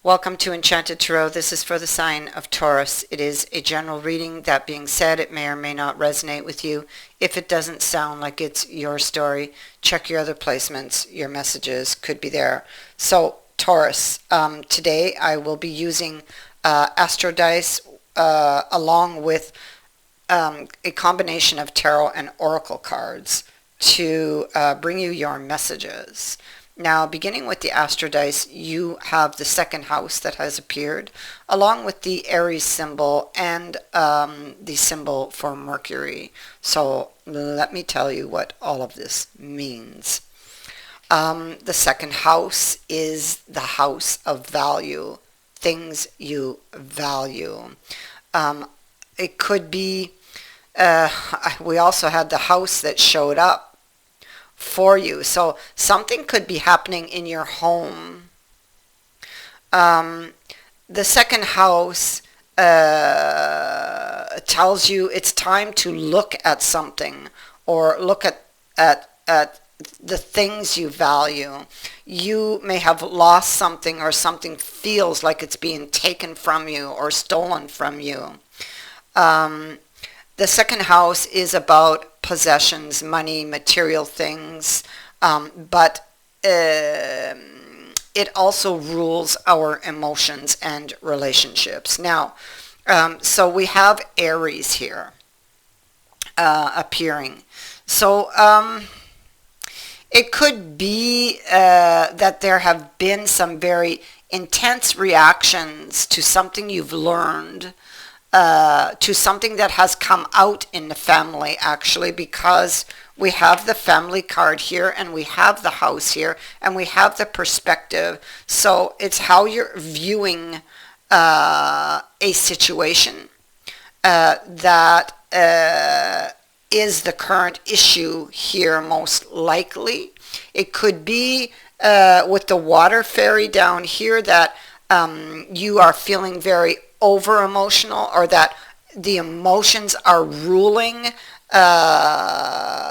Welcome to Enchanted Tarot. This is for the sign of Taurus. It is a general reading. That being said, it may or may not resonate with you. If it doesn't sound like it's your story, check your other placements. Your messages could be there. So, Taurus, today I will be using Astro Dice along with a combination of tarot and oracle cards to bring you your messages. Now, beginning with the Astro Dice, you have the second house that has appeared, along with the Aries symbol and the symbol for Mercury. So let me tell you what all of this means. The second house is the house of value, things you value. It could be, we also had the house that showed up for you. So something could be happening in your home. The second house tells you it's time to look at something or look at the things you value. You may have lost something, or something feels like it's being taken from you or stolen from you. The second house is about possessions, money, material things, but it also rules our emotions and relationships. Now, so we have Aries here appearing. So it could be that there have been some very intense reactions to something you've learned, to something that has come out in the family, actually, because we have the family card here, and we have the house here, and we have the perspective. So it's how you're viewing a situation that is the current issue here, most likely. It could be with the water fairy down here that you are feeling very over emotional, or that the emotions are ruling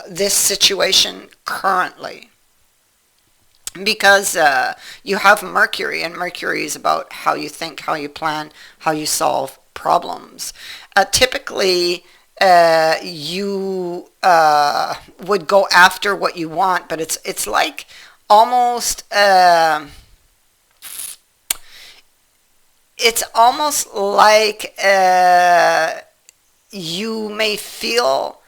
this situation currently, because you have Mercury, and Mercury is about how you think, how you plan, how you solve problems. Typically you would go after what you want, but it's like almost it's almost like you may feel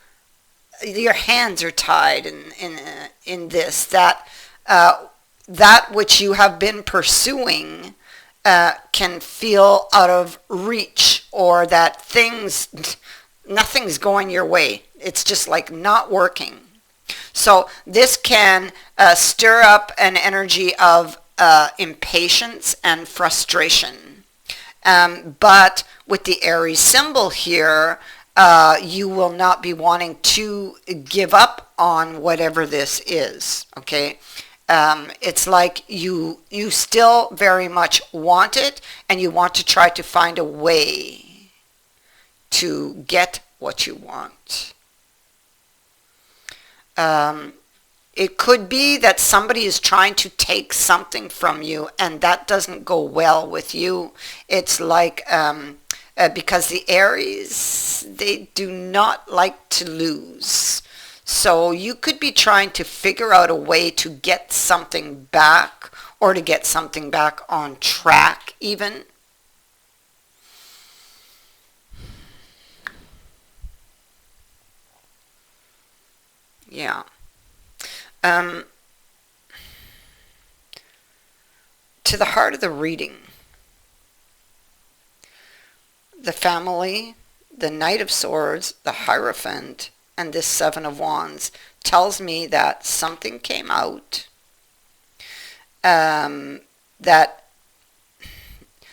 your hands are tied in this, that that which you have been pursuing can feel out of reach, or that nothing's going your way. It's just like not working. So this can stir up an energy of impatience and frustration. But with the Aries symbol here, you will not be wanting to give up on whatever this is, okay? It's like you still very much want it, and you want to try to find a way to get what you want. It could be that somebody is trying to take something from you, and that doesn't go well with you. It's like, because the Aries, they do not like to lose. So you could be trying to figure out a way to get something back, or to get something back on track even. Yeah. To the heart of the reading, the family, the Knight of Swords, the Hierophant, and this Seven of Wands tells me that something came out, that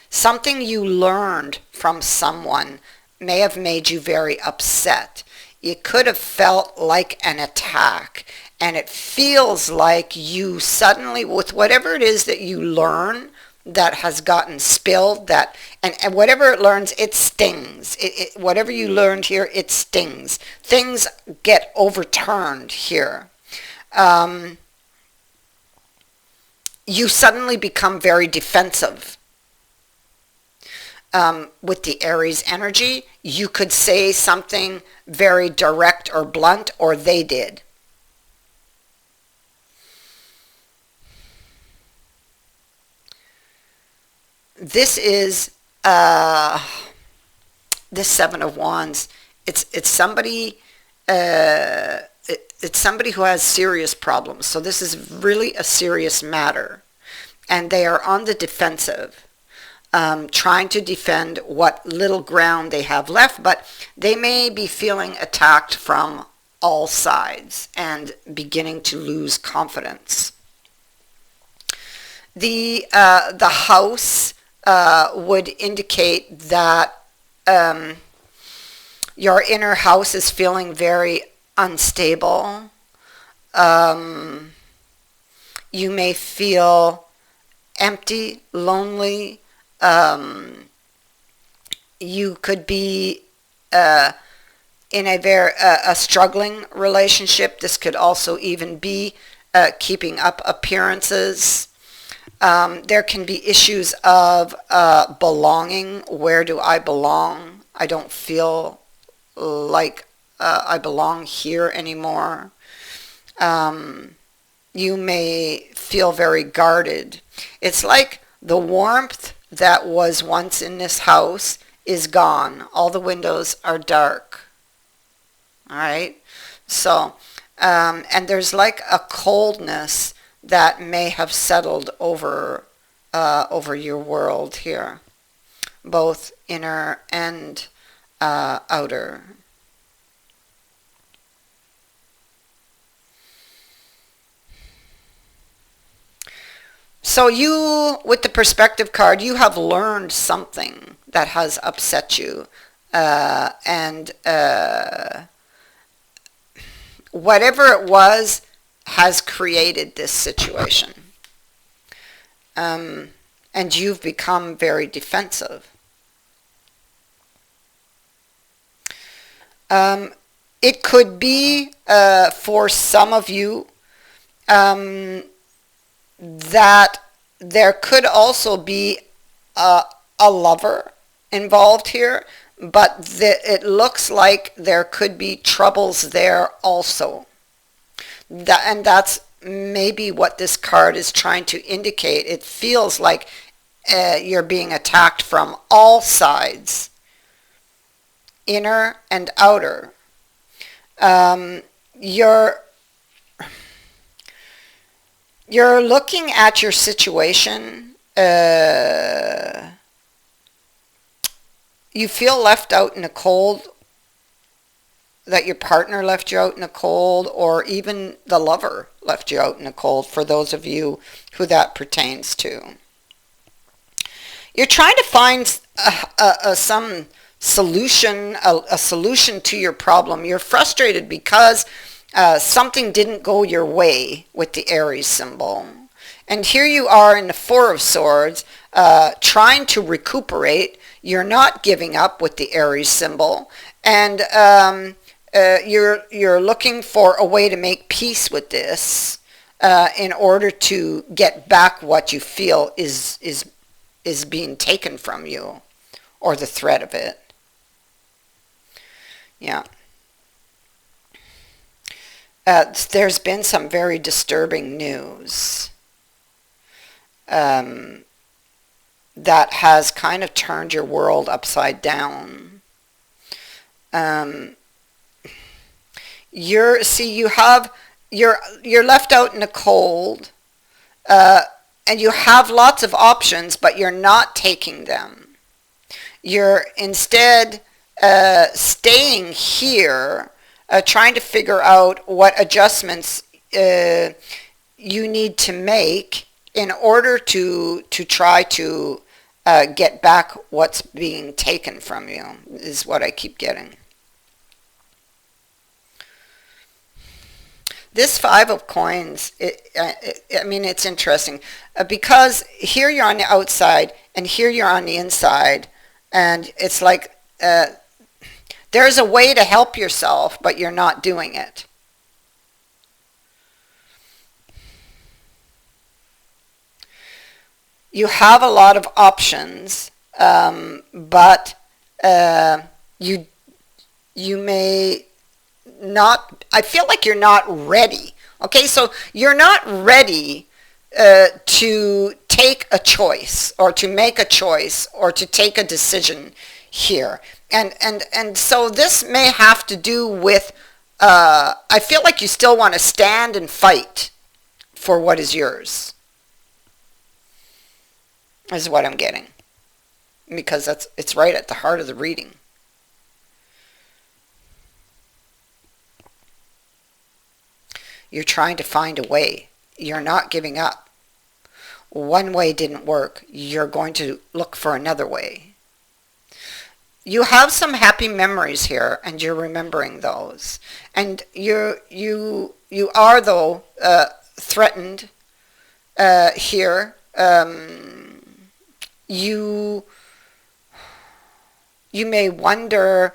something you learned from someone may have made you very upset. It could have felt like an attack, and it feels like you suddenly, with whatever it is that you learn that has gotten spilled, that and whatever it learns, it stings. Whatever you learned here, it stings. Things get overturned here. You suddenly become very defensive. with the Aries energy, you could say something very direct or blunt, or they did. This is this Seven of Wands. It's somebody. It's somebody who has serious problems. So this is really a serious matter, and they are on the defensive, trying to defend what little ground they have left. But they may be feeling attacked from all sides and beginning to lose confidence. The house would indicate that your inner house is feeling very unstable. You may feel empty, lonely. You could be in a struggling relationship. This could also even be keeping up appearances. There can be issues of belonging. Where do I belong? I don't feel like I belong here anymore. You may feel very guarded. It's like the warmth that was once in this house is gone. All the windows are dark. All right? So, and there's like a coldness that may have settled over your world here, both inner and outer. So you, with the perspective card, you have learned something that has upset you, and whatever it was has created this situation. And you've become very defensive. It could be, for some of you, that there could also be a lover involved here, but it looks like there could be troubles there also. And that's maybe what this card is trying to indicate. It feels like you're being attacked from all sides, inner and outer. You're looking at your situation. You feel left out in the cold, that your partner left you out in the cold, or even the lover left you out in the cold, for those of you who that pertains to. You're trying to find some solution, a solution to your problem. You're frustrated because something didn't go your way with the Aries symbol. And here you are in the Four of Swords, trying to recuperate. You're not giving up with the Aries symbol. And you're looking for a way to make peace with this in order to get back what you feel is being taken from you, or the threat of it. Yeah. There's been some very disturbing news that has kind of turned your world upside down. You're left out in the cold, and you have lots of options, but you're not taking them. You're instead staying here, trying to figure out what adjustments you need to make in order to try to get back what's being taken from you, is what I keep getting. This Five of Coins, I mean, it's interesting because here you're on the outside and here you're on the inside, and it's like there's a way to help yourself, but you're not doing it. You have a lot of options, but you you may not, I feel like you're not ready. Okay, so you're not ready to take a choice or to make a choice or to take a decision here. And so this may have to do with, I feel like you still want to stand and fight for what is yours, is what I'm getting. Because it's right at the heart of the reading. You're trying to find a way. You're not giving up. One way didn't work. You're going to look for another way. You have some happy memories here, and you're remembering those. And you are, though, threatened here. You may wonder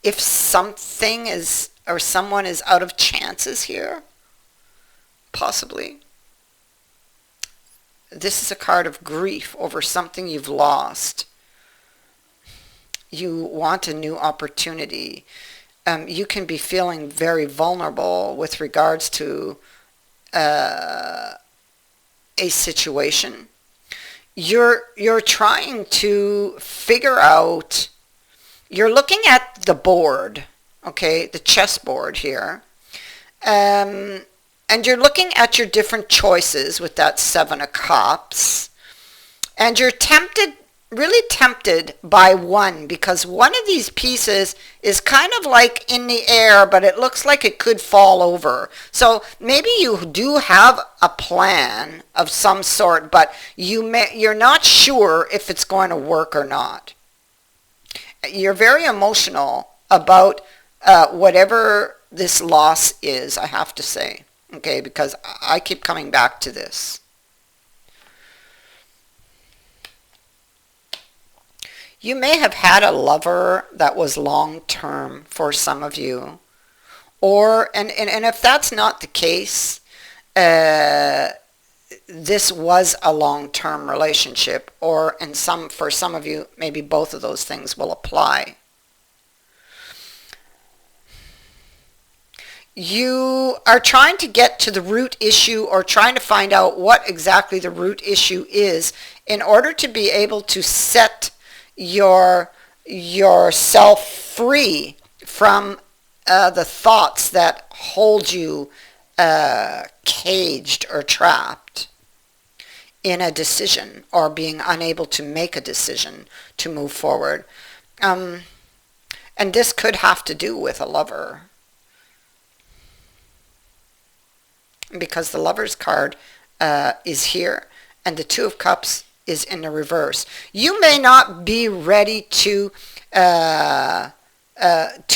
if something is, or someone is out of chances here. Possibly. This is a card of grief over something you've lost. You want a new opportunity. You can be feeling very vulnerable with regards to a situation. You're trying to figure out, you're looking at the board, okay, the chessboard here, and you're looking at your different choices with that Seven of Cups, and you're tempted, really tempted by one, because one of these pieces is kind of like in the air, but it looks like it could fall over. So maybe you do have a plan of some sort, but you're not sure if it's going to work or not. You're very emotional about whatever this loss is, I have to say. Okay, because I keep coming back to this. You may have had a lover that was long-term for some of you. Or, and if that's not the case, this was a long-term relationship. Or for some of you, maybe both of those things will apply. You are trying to get to the root issue, or trying to find out what exactly the root issue is in order to be able to set yourself free from the thoughts that hold you caged or trapped in a decision, or being unable to make a decision to move forward. And this could have to do with a lover, because the Lover's card is here, and the Two of Cups is in the reverse. You may not be ready to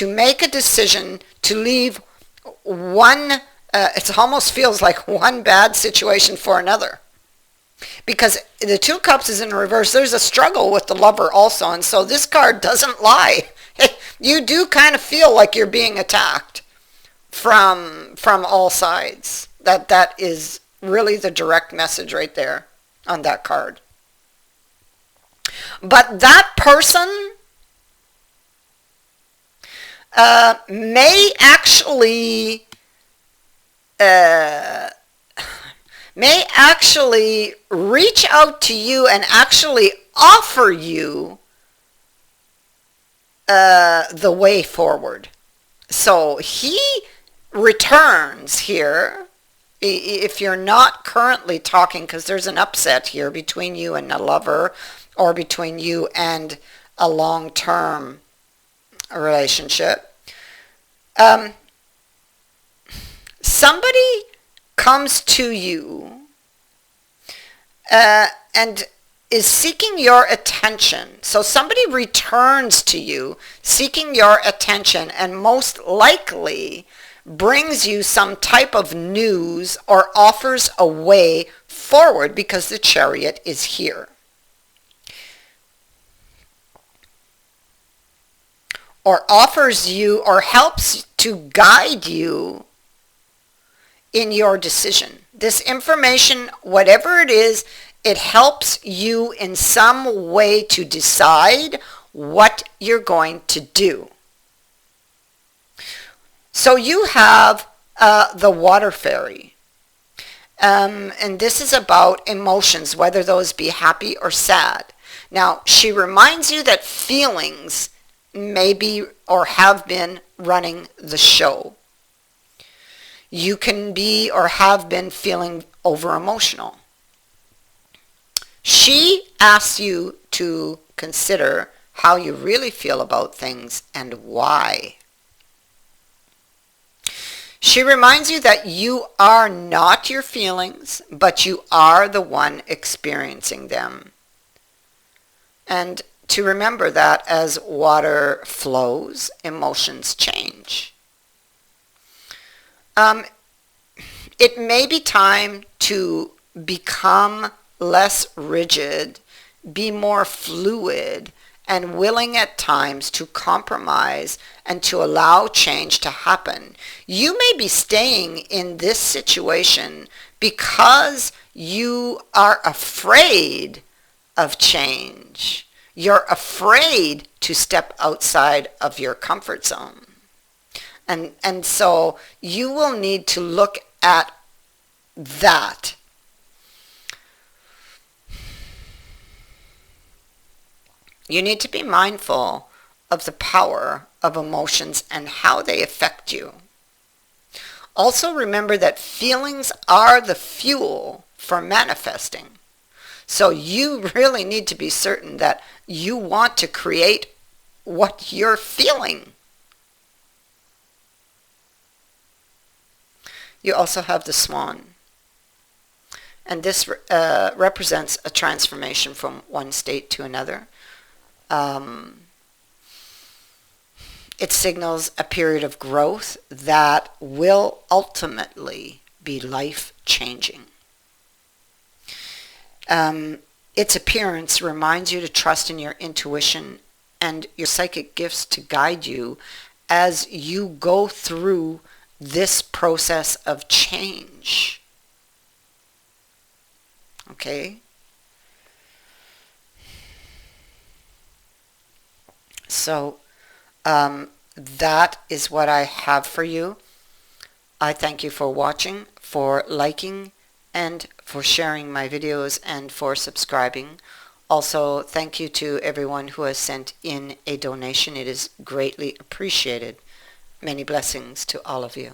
make a decision to leave one, it almost feels like one bad situation for another. Because the Two of Cups is in the reverse. There's a struggle with the Lover also, and so this card doesn't lie. You do kind of feel like you're being attacked from all sides. That is really the direct message right there on that card. But that person may actually reach out to you and actually offer you the way forward. So he returns here. If you're not currently talking, because there's an upset here between you and a lover, or between you and a long-term relationship, somebody comes to you and is seeking your attention. So somebody returns to you seeking your attention, and most likely brings you some type of news or offers a way forward, because the Chariot is here. Or offers you, or helps to guide you in your decision. This information, whatever it is It helps you in some way to decide what you're going to do. So you have the water fairy. And this is about emotions, whether those be happy or sad. Now, she reminds you that feelings may be or have been running the show. You can be or have been feeling over emotional. She asks you to consider how you really feel about things and why. She reminds you that you are not your feelings, but you are the one experiencing them. And to remember that as water flows, emotions change. It may be time to become less rigid, be more fluid, and willing at times to compromise and to allow change to happen. You may be staying in this situation because you are afraid of change. You're afraid to step outside of your comfort zone. And so you will need to look at that. You need to be mindful of the power of emotions and how they affect you. Also remember that feelings are the fuel for manifesting. So you really need to be certain that you want to create what you're feeling. You also have the swan. And this represents a transformation from one state to another. It signals a period of growth that will ultimately be life-changing. Its appearance reminds you to trust in your intuition and your psychic gifts to guide you as you go through this process of change. Okay? So that is what I have for you. I thank you for watching, for liking, and for sharing my videos, and for subscribing. Also, thank you to everyone who has sent in a donation. It is greatly appreciated. Many blessings to all of you.